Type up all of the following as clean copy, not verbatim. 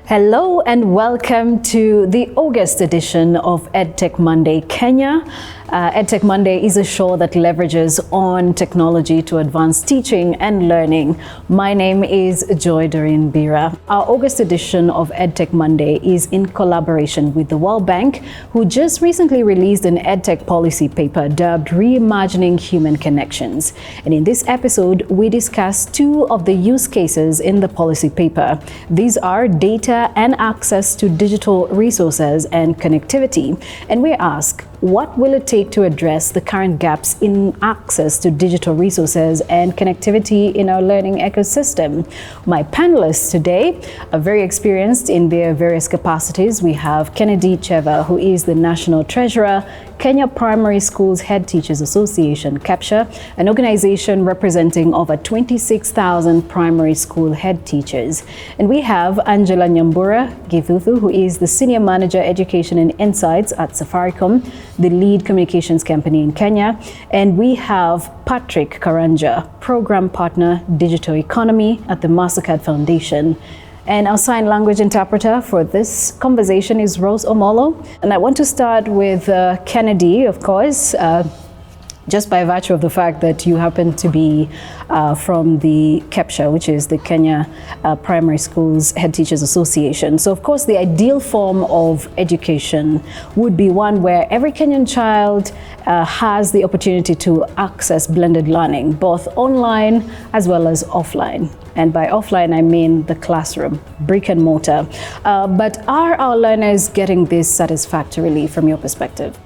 Hello and welcome to the August edition of EdTech Monday Kenya. EdTech Monday is a show that leverages on technology to advance teaching and learning. My name is Joy Doreen Bira. Our August edition of EdTech Monday is in collaboration with the World Bank, who just recently released an EdTech policy paper dubbed Reimagining Human Connections. And in this episode, we discuss two of the use cases in the policy paper. These are data and access to digital resources and connectivity. And we ask, what will it take to address the current gaps in access to digital resources and connectivity in our learning ecosystem? My panelists today are very experienced in their various capacities. We have Kennedy Cheva, who is the National Treasurer, Kenya Primary Schools Head Teachers Association, CAPSHA, an organization representing over 26,000 primary school head teachers. And we have Angela Nyambura Githuthu, who is the Senior Manager Education and Insights at Safaricom, the lead communications company in Kenya. And we have Patrick Karanja, Program Partner Digital Economy at the Mascot Foundation. And our sign language interpreter for this conversation is Rose Omolo. And I want to start with Kennedy, of course, just by virtue of the fact that you happen to be from the CAPSHA, which is the Kenya Primary Schools Head Teachers Association. So of course, the ideal form of education would be one where every Kenyan child has the opportunity to access blended learning, both online as well as offline. And by offline, I mean the classroom, brick and mortar. But are our learners getting this satisfactorily from your perspective?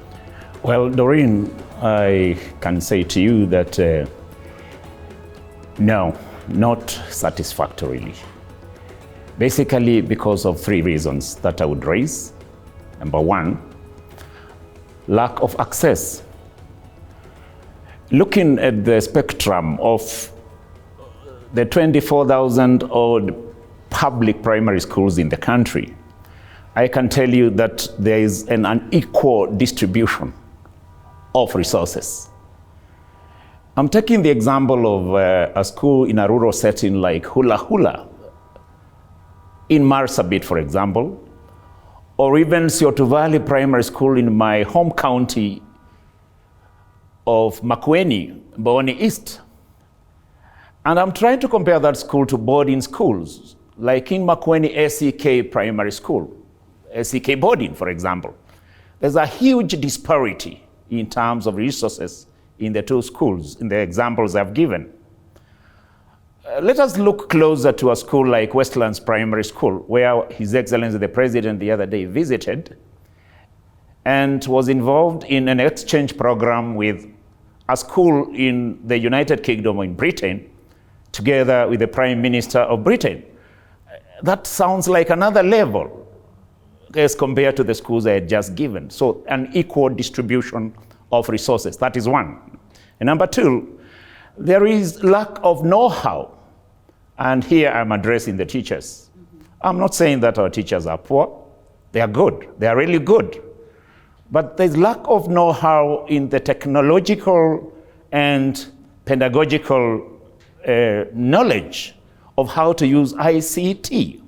Well, Doreen, I can say to you that no, not satisfactorily. Basically because of three reasons that I would raise. Number one, lack of access. Looking at the spectrum of the 24,000 odd public primary schools in the country, I can tell you that there is an unequal distribution of resources. I'm taking the example of a school in a rural setting like Hula Hula in Marsabit, for example, or even Siotu Valley Primary School in my home county of Makueni, Boni East. And I'm trying to compare that school to boarding schools, like in Makueni SEK Primary School, SEK boarding, for example. There's a huge disparity in terms of resources in the two schools, in the examples I've given. Let us look closer to a school like Westlands Primary School, where His Excellency the President the other day visited and was involved in an exchange program with a school in the United Kingdom in Britain, together with the Prime Minister of Britain. That sounds like another level as compared to the schools I had just given. So an equal distribution of resources, that is one. And number two, there is lack of know-how. And here I'm addressing the teachers. I'm not saying that our teachers are poor. They are good, they are really good. But there's lack of know-how in the technological and pedagogical knowledge of how to use ICT.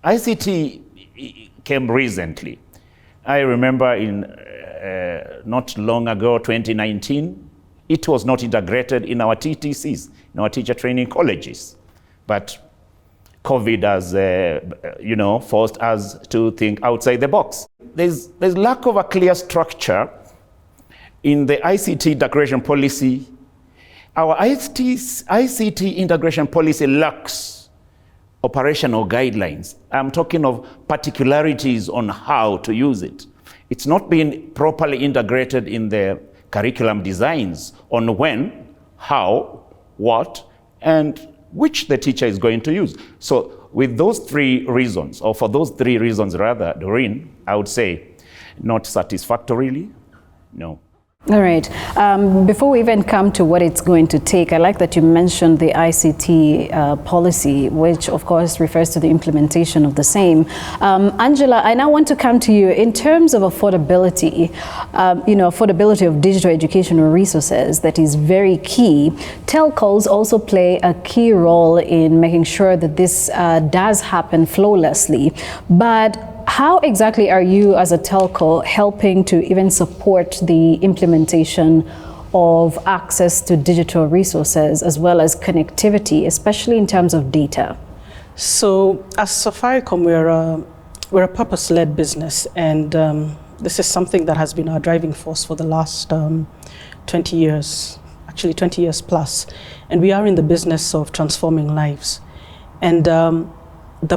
ICT came recently. I remember in not long ago, 2019, it was not integrated in our TTCs, in our teacher training colleges. But COVID has, forced us to think outside the box. There's lack of a clear structure in the ICT integration policy. Our ICT integration policy lacks operational guidelines. I'm talking of particularities on how to use it. It's not been properly integrated in the curriculum designs on when, how, what, and which the teacher is going to use. So with those three reasons, or for those three reasons rather, Doreen, I would say not satisfactorily, no. All right. Before we even come to what it's going to take, I like that you mentioned the ICT policy, which of course refers to the implementation of the same. Angela, I now want to come to you in terms of affordability. Affordability of digital educational resources, that is very key. Telcos also play a key role in making sure that this does happen flawlessly. But how exactly are you as a telco helping to even support the implementation of access to digital resources as well as connectivity, especially in terms of data? So as Safaricom, we're a purpose-led business, and this is something that has been our driving force for the last 20 years, actually 20 years plus. And we are in the business of transforming lives. And the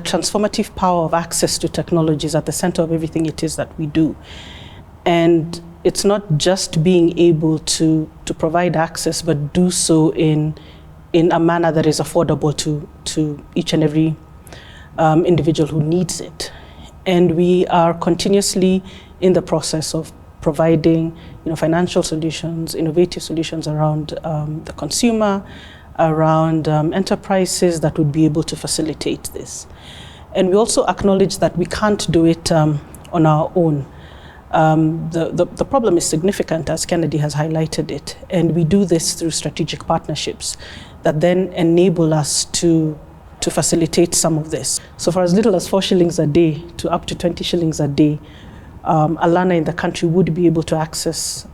transformative power of access to technology is at the center of everything it is that we do. And it's not just being able to provide access, but do so in a manner that is affordable to each and every individual who needs it. And we are continuously in the process of providing financial solutions, innovative solutions around the consumer, around enterprises that would be able to facilitate this. And we also acknowledge that we can't do it on our own. The problem is significant, as Kennedy has highlighted it, and we do this through strategic partnerships that then enable us to facilitate some of this. So for as little as 4 shillings a day to up to 20 shillings a day, a learner in the country would be able to access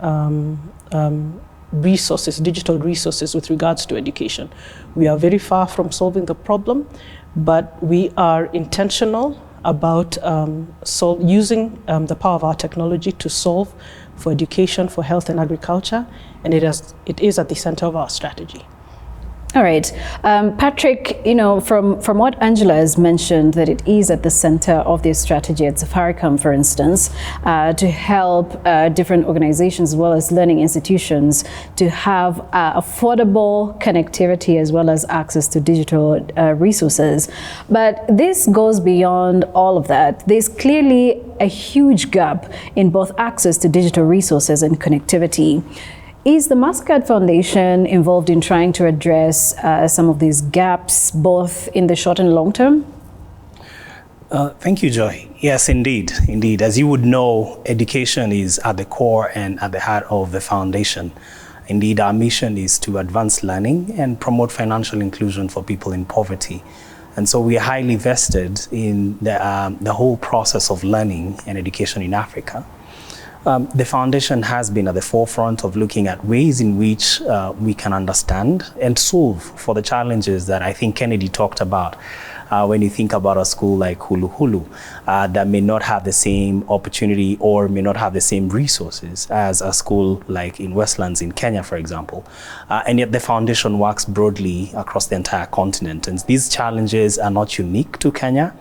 resources, digital resources with regards to education. We are very far from solving the problem, but we are intentional about using the power of our technology to solve for education, for health and agriculture, and it is at the center of our strategy. All right. Patrick, from what Angela has mentioned, that it is at the center of their strategy at Safaricom, for instance, to help different organizations as well as learning institutions to have affordable connectivity as well as access to digital resources. But this goes beyond all of that. There's clearly a huge gap in both access to digital resources and connectivity. Is the Mascot Foundation involved in trying to address some of these gaps, both in the short and long term? Thank you, Joy. Yes, indeed. Indeed. As you would know, education is at the core and at the heart of the foundation. Indeed, our mission is to advance learning and promote financial inclusion for people in poverty. And so we are highly vested in the whole process of learning and education in Africa. The foundation has been at the forefront of looking at ways in which we can understand and solve for the challenges that I think Kennedy talked about. When you think about a school like Hulu Hulu, that may not have the same opportunity or may not have the same resources as a school like in Westlands in Kenya, for example. And yet the foundation works broadly across the entire continent. And these challenges are not unique to Kenya.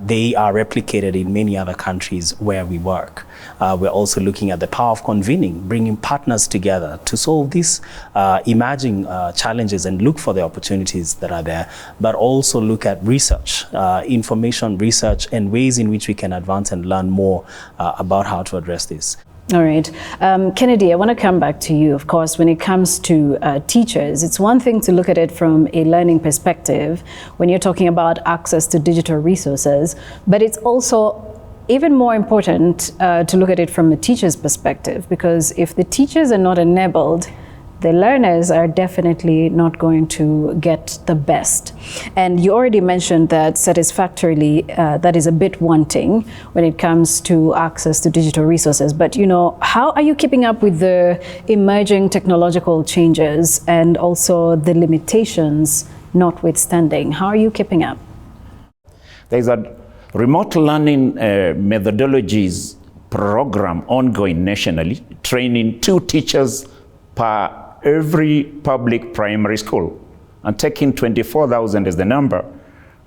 They are replicated in many other countries where we work. We're also looking at the power of convening, bringing partners together to solve these emerging challenges and look for the opportunities that are there, but also look at research, information research, and ways in which we can advance and learn more about how to address this. All right. Kennedy, I want to come back to you. Of course, when it comes to teachers, it's one thing to look at it from a learning perspective when you're talking about access to digital resources, but it's also even more important to look at it from a teacher's perspective, because if the teachers are not enabled, the learners are definitely not going to get the best. And you already mentioned that satisfactorily, that is a bit wanting when it comes to access to digital resources. But how are you keeping up with the emerging technological changes and also the limitations notwithstanding? How are you keeping up? There's a remote learning methodologies program ongoing nationally, training 2 teachers per every public primary school, and taking 24,000 as the number,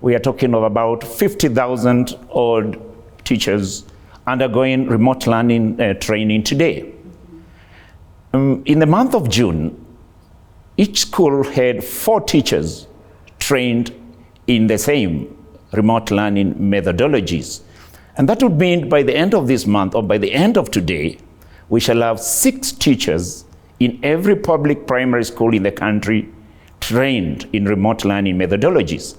we are talking of about 50,000 odd teachers undergoing remote learning training today. In the month of June, each school had 4 teachers trained in the same remote learning methodologies. And that would mean by the end of this month or by the end of today, we shall have 6 teachers in every public primary school in the country trained in remote learning methodologies.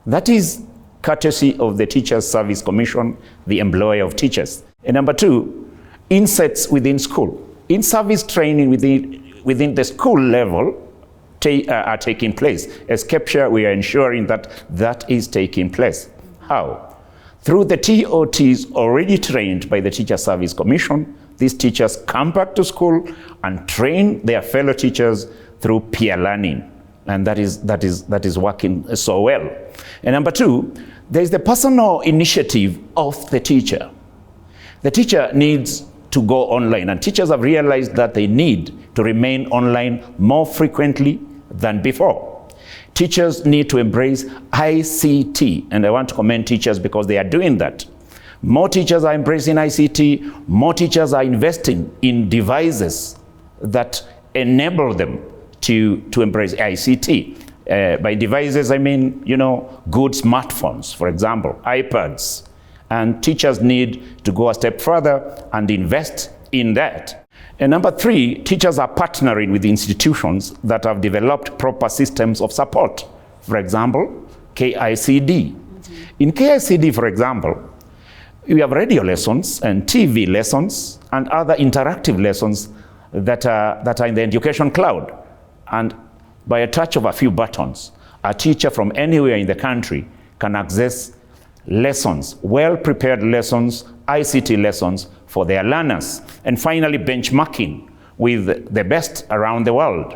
That is courtesy of the Teachers Service Commission, the employer of teachers. And number 2, insets within school. In-service training within the school level are taking place. As CAPTCHA, we are ensuring that that is taking place. How? Through the TOTs already trained by the Teacher Service Commission, these teachers come back to school and train their fellow teachers through peer learning. And that is working so well. And number 2, there is the personal initiative of the teacher. The teacher needs to go online, and teachers have realized that they need to remain online more frequently than before. Teachers need to embrace ICT, and I want to commend teachers because they are doing that. More teachers are embracing ICT, more teachers are investing in devices that enable them to embrace ICT. By devices, I mean, good smartphones, for example, iPads. And teachers need to go a step further and invest in that. And number 3, teachers are partnering with institutions that have developed proper systems of support. For example, KICD. In KICD, for example, we have radio lessons and TV lessons and other interactive lessons that are in the education cloud. And by a touch of a few buttons, a teacher from anywhere in the country can access lessons, well-prepared lessons, ICT lessons for their learners. And finally, benchmarking with the best around the world.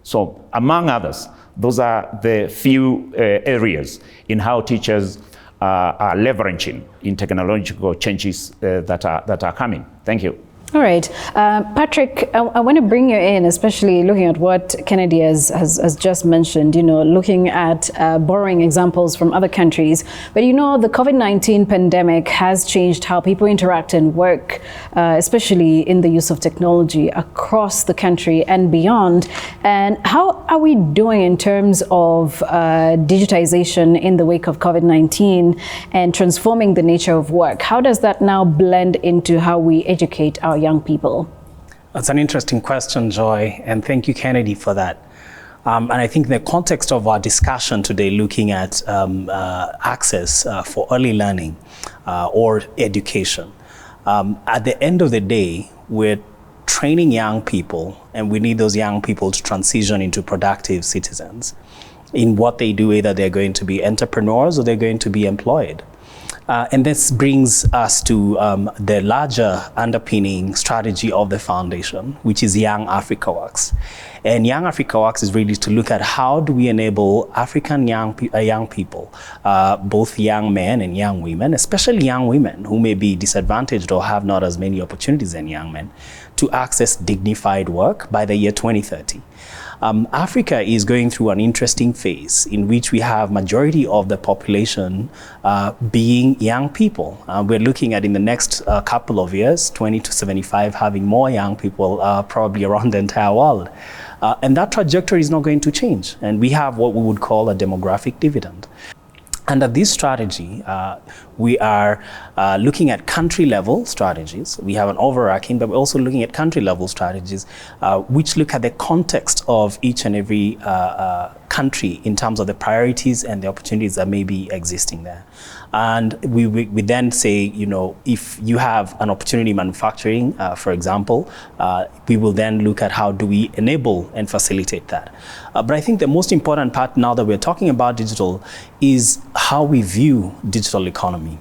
So, among others, those are the few areas in how teachers are leveraging in technological changes that are coming. Thank you. All right. Patrick, I want to bring you in, especially looking at what Kennedy has just mentioned, looking at borrowing examples from other countries. But the COVID-19 pandemic has changed how people interact and work, especially in the use of technology across the country and beyond. And how are we doing in terms of digitization in the wake of COVID-19 and transforming the nature of work? How does that now blend into how we educate our young people? That's an interesting question, Joy, and thank you, Kennedy, for that. And I think in the context of our discussion today, looking at access for early learning or education, at the end of the day, we're training young people, and we need those young people to transition into productive citizens in what they do. Either they're going to be entrepreneurs or they're going to be employed. And this brings us to the larger underpinning strategy of the foundation, which is Young Africa Works. And Young Africa Works is really to look at how do we enable African young people, both young men and young women, especially young women who may be disadvantaged or have not as many opportunities as young men, to access dignified work by the year 2030. Africa is going through an interesting phase in which we have majority of the population being young people. We're looking at in the next couple of years, 20 to 75, having more young people probably around the entire world. And that trajectory is not going to change. And we have what we would call a demographic dividend. Under this strategy, we are looking at country-level strategies. We have an overarching, but we're also looking at country-level strategies, which look at the context of each and every country in terms of the priorities and the opportunities that may be existing there. And we then say, if you have an opportunity in manufacturing, for example, we will then look at how do we enable and facilitate that. But I think the most important part now that we're talking about digital is how we view digital economy.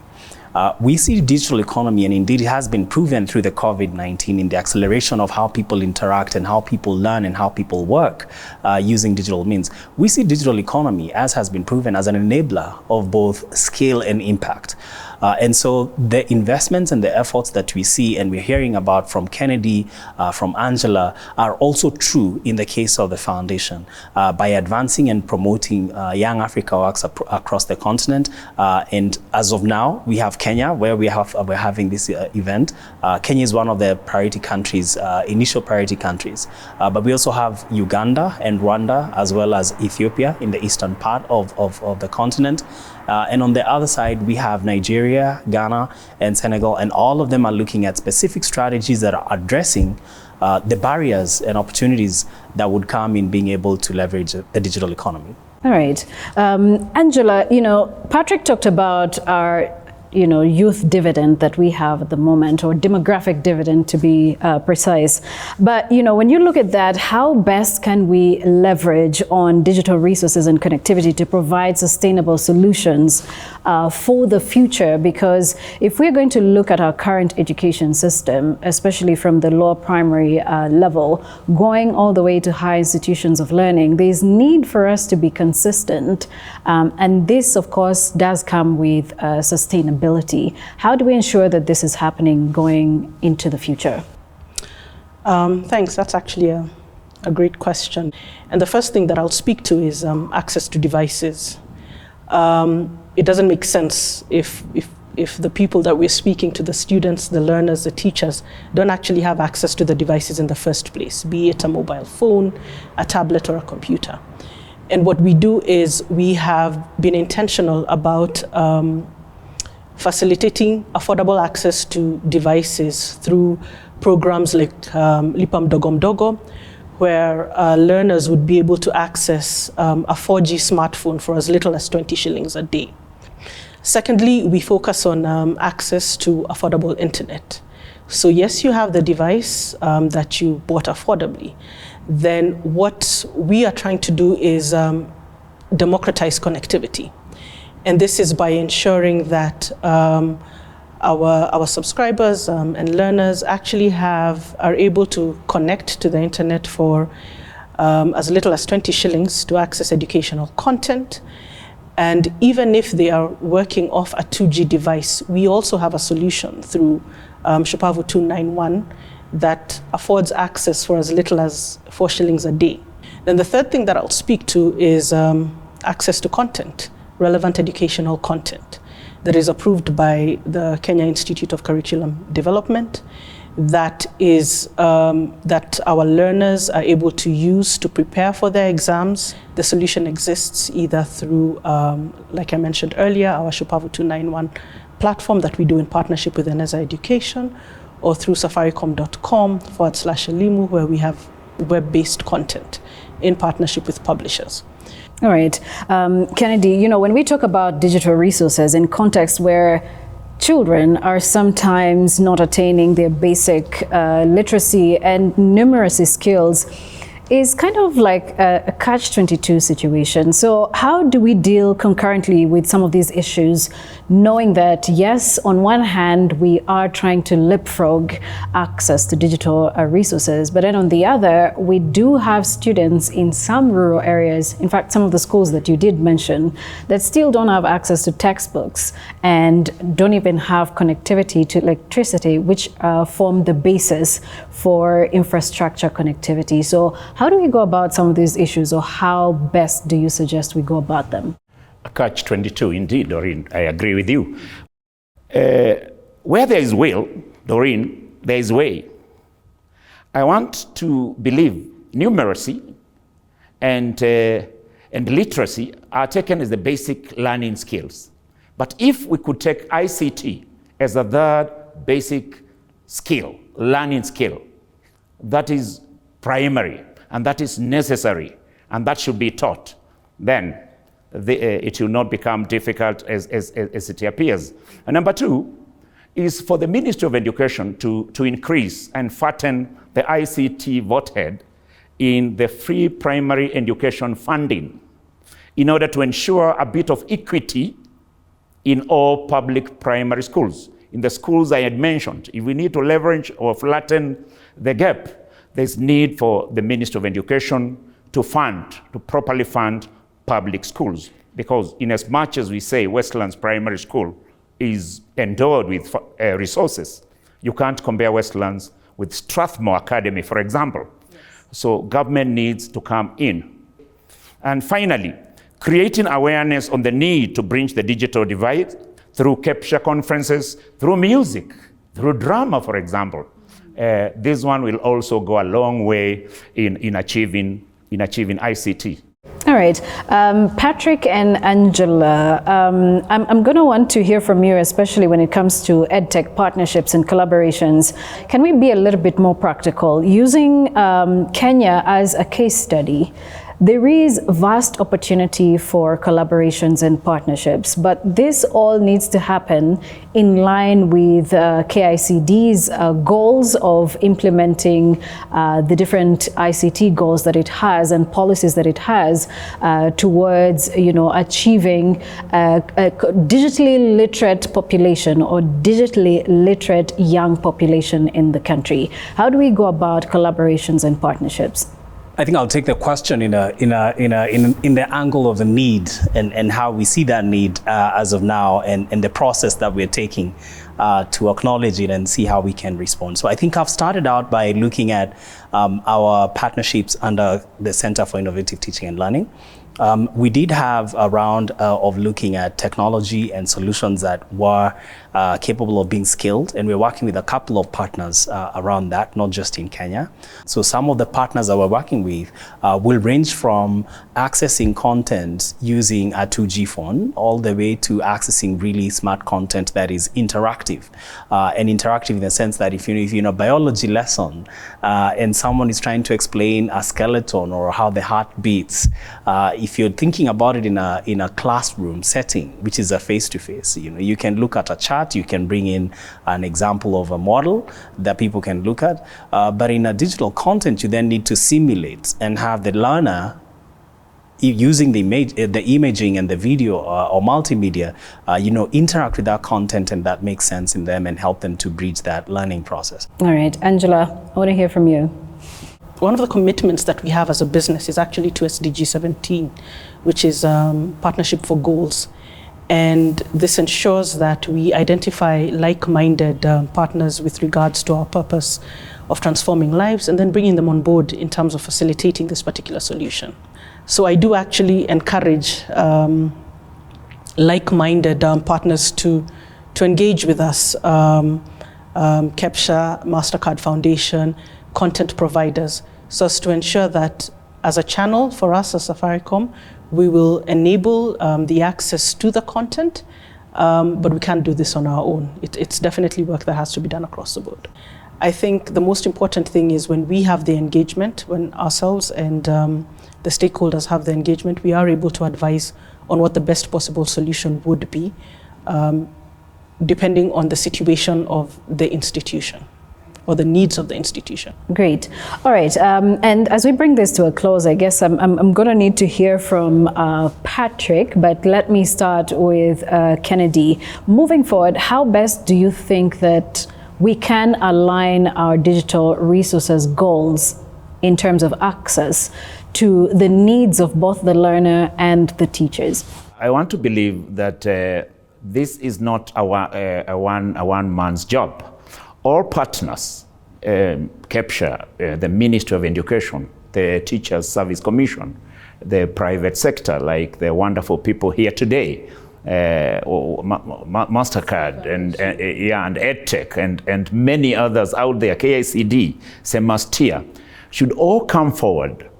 We see digital economy, and indeed it has been proven through the COVID-19 in the acceleration of how people interact and how people learn and how people work using digital means. We see digital economy, as has been proven, as an enabler of both scale and impact. And so the investments and the efforts that we see and we're hearing about from Kennedy, from Angela, are also true in the case of the foundation by advancing and promoting Young Africa Works across the continent. And as of now, we have Kenya, where we're having this event. Kenya is one of the priority countries, initial priority countries. But we also have Uganda and Rwanda, as well as Ethiopia in the eastern part of the continent. And on the other side, we have Nigeria, Nigeria, Ghana, and Senegal, and all of them are looking at specific strategies that are addressing the barriers and opportunities that would come in being able to leverage the digital economy. All right. Angela, Patrick talked about our youth dividend that we have at the moment, or demographic dividend to be precise. But, when you look at that, how best can we leverage on digital resources and connectivity to provide sustainable solutions for the future? Because if we're going to look at our current education system, especially from the lower primary level, going all the way to high institutions of learning, there's need for us to be consistent. And this, of course, does come with sustainability. How do we ensure that this is happening going into the future? Thanks. That's actually a great question. And the first thing that I'll speak to is access to devices. It doesn't make sense if the people that we're speaking to, the students, the learners, the teachers, don't actually have access to the devices in the first place, be it a mobile phone, a tablet, or a computer. And what we do is we have been intentional about facilitating affordable access to devices through programs like Lipam Dogom Dogo, where learners would be able to access a 4G smartphone for as little as 20 shillings a day. Secondly, we focus on access to affordable internet. So yes, you have the device that you bought affordably. Then what we are trying to do is democratize connectivity. And this is by ensuring that our subscribers and learners actually are able to connect to the internet for as little as 20 shillings to access educational content. And even if they are working off a 2G device, we also have a solution through Shupavu 291 that affords access for as little as 4 shillings a day. Then the third thing that I'll speak to is access to content, relevant educational content that is approved by the Kenya Institute of Curriculum Development, that our learners are able to use to prepare for their exams. The solution exists either through, like I mentioned earlier, our Shupavu 291 platform that we do in partnership with Eneza Education, or through safaricom.com/elimu, where we have web-based content in partnership with publishers. All right. Kennedy, when we talk about digital resources in contexts where children are sometimes not attaining their basic literacy and numeracy skills, is kind of like a Catch22 situation. So how do we deal concurrently with some of these issues, knowing that, yes, on one hand, we are trying to leapfrog access to digital resources, but then on the other, we do have students in some rural areas, in fact, some of the schools that you did mention, that still don't have access to textbooks and don't even have connectivity to electricity, which form the basis for infrastructure connectivity. So how do we go about some of these issues, or how best do you suggest we go about them? A Catch-22, indeed, Doreen, I agree with you. Where there is will, Doreen, there is way. I want to believe numeracy and literacy are taken as the basic learning skills. But if we could take ICT as a third basic skill, learning skill, that is primary, and that is necessary, and that should be taught, then it will not become difficult as it appears. And number two is for the Ministry of Education to increase and fatten the ICT voted in the free primary education funding in order to ensure a bit of equity in all public primary schools. In the schools I had mentioned, if we need to leverage or flatten the gap, there's need for the Ministry of Education to properly fund public schools. Because in as much as we say Westlands Primary School is endowed with resources, you can't compare Westlands with Strathmore Academy, for example. Yes. So government needs to come in. And finally, creating awareness on the need to bridge the digital divide through capture conferences, through music, through drama, for example. This one will also go a long way in achieving ICT. All right, Patrick and Angela, I'm going to want to hear from you, especially when it comes to EdTech partnerships and collaborations. Can we be a little bit more practical? Using Kenya as a case study, there is vast opportunity for collaborations and partnerships, but this all needs to happen in line with KICD's goals of implementing the different ICT goals that it has and policies that it has towards, achieving a digitally literate population or digitally literate young population in the country. How do we go about collaborations and partnerships? I think I'll take the question in the angle of the need and how we see that need as of now and the process that we're taking to acknowledge it and see how we can respond. So I think I've started out by looking at our partnerships under the Center for Innovative Teaching and Learning. We did have a round of looking at technology and solutions that were capable of being scaled, and we're working with a couple of partners around that, not just in Kenya. So some of the partners that we're working with will range from accessing content using a 2G phone all the way to accessing really smart content that is interactive. And interactive in the sense that if you're in a biology lesson and someone is trying to explain a skeleton or how the heart beats, if you're thinking about it in a classroom setting, which is a face-to-face, you can look at a chart, you can bring in an example of a model that people can look at. But in a digital content, you then need to simulate and have the learner using the imaging and the video or multimedia, interact with that content, and that makes sense in them and help them to bridge that learning process. All right, Angela, I want to hear from you. One of the commitments that we have as a business is actually to SDG 17, which is Partnership for Goals. And this ensures that we identify like-minded partners with regards to our purpose of transforming lives and then bringing them on board in terms of facilitating this particular solution. So I do actually encourage like-minded partners to engage with us, KEPSHA, Mastercard Foundation, content providers, so as to ensure that as a channel for us as Safaricom, we will enable the access to the content, but we can't do this on our own. It's definitely work that has to be done across the board. I think the most important thing is when we have the engagement, when ourselves and the stakeholders have the engagement, we are able to advise on what the best possible solution would be, depending on the situation of the institution or the needs of the institution. Great. All right. And as we bring this to a close, I guess I'm going to need to hear from Patrick, but let me start with Kennedy. Moving forward, how best do you think that we can align our digital resources goals in terms of access to the needs of both the learner and the teachers? I want to believe that this is not a one man's job. All partners, KEPSHA, the Ministry of Education, the Teachers Service Commission, the private sector, like the wonderful people here today, Mastercard and EdTech and many others out there, KICD, Semastia, should all come forward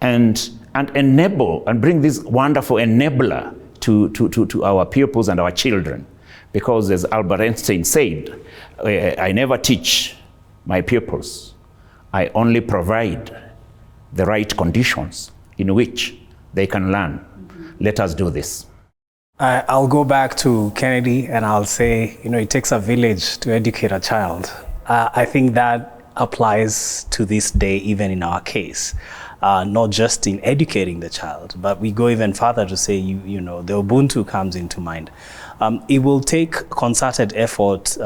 and enable and bring this wonderful enabler to our pupils and our children. Because as Albert Einstein said, I never teach my pupils. I only provide the right conditions in which they can learn. Let us do this. I'll go back to Kennedy and I'll say, it takes a village to educate a child. I think that applies to this day, even in our case. Not just in educating the child, but we go even further to say, the Ubuntu comes into mind. It will take concerted effort,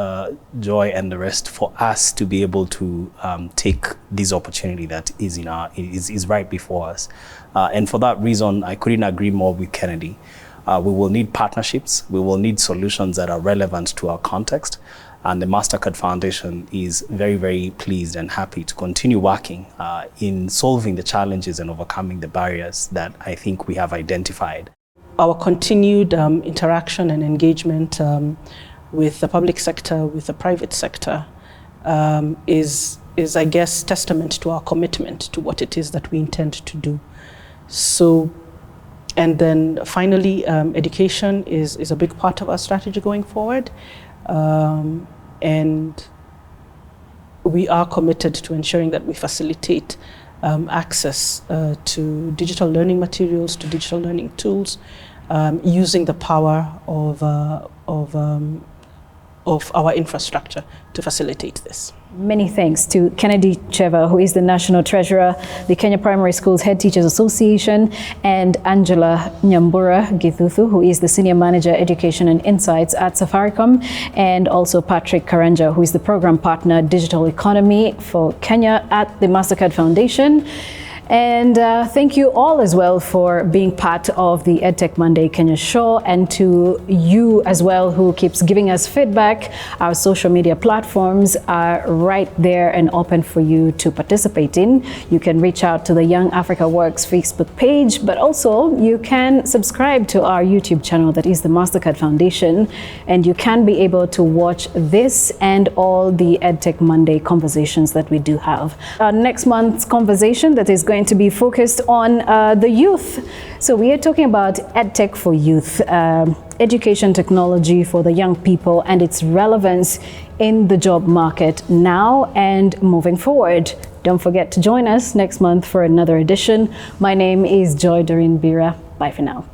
Joy and the rest, for us to be able to take this opportunity that is right before us. And for that reason, I couldn't agree more with Kennedy. We will need partnerships. We will need solutions that are relevant to our context. And the Mastercard Foundation is very, very pleased and happy to continue working in solving the challenges and overcoming the barriers that I think we have identified. Our continued interaction and engagement with the public sector, with the private sector, is, I guess, testament to our commitment to what it is that we intend to do. So And then finally, education is a big part of our strategy going forward. And we are committed to ensuring that we facilitate access to digital learning materials, to digital learning tools, using the power of our infrastructure to facilitate this. Many thanks to Kennedy Cheva, who is the National Treasurer, the Kenya Primary Schools Head Teachers Association, and Angela Nyambura Githuthu, who is the Senior Manager, Education and Insights at Safaricom, and also Patrick Karanja, who is the Program Partner, Digital Economy for Kenya at the Mascot Foundation. And thank you all as well for being part of the EdTech Monday Kenya show, and to you as well who keeps giving us feedback. Our social media platforms are right there and open for you to participate in. You can reach out to the Young Africa Works Facebook page, but also you can subscribe to our YouTube channel, that is the Mascot Foundation, and you can be able to watch this and all the EdTech Monday conversations that we do have. Next month's conversation that is going to be focused on the youth. So we are talking about EdTech for youth, education technology for the young people and its relevance in the job market now and moving forward. Don't forget to join us next month for another edition. My name is Joy Doreen Bira. Bye for now.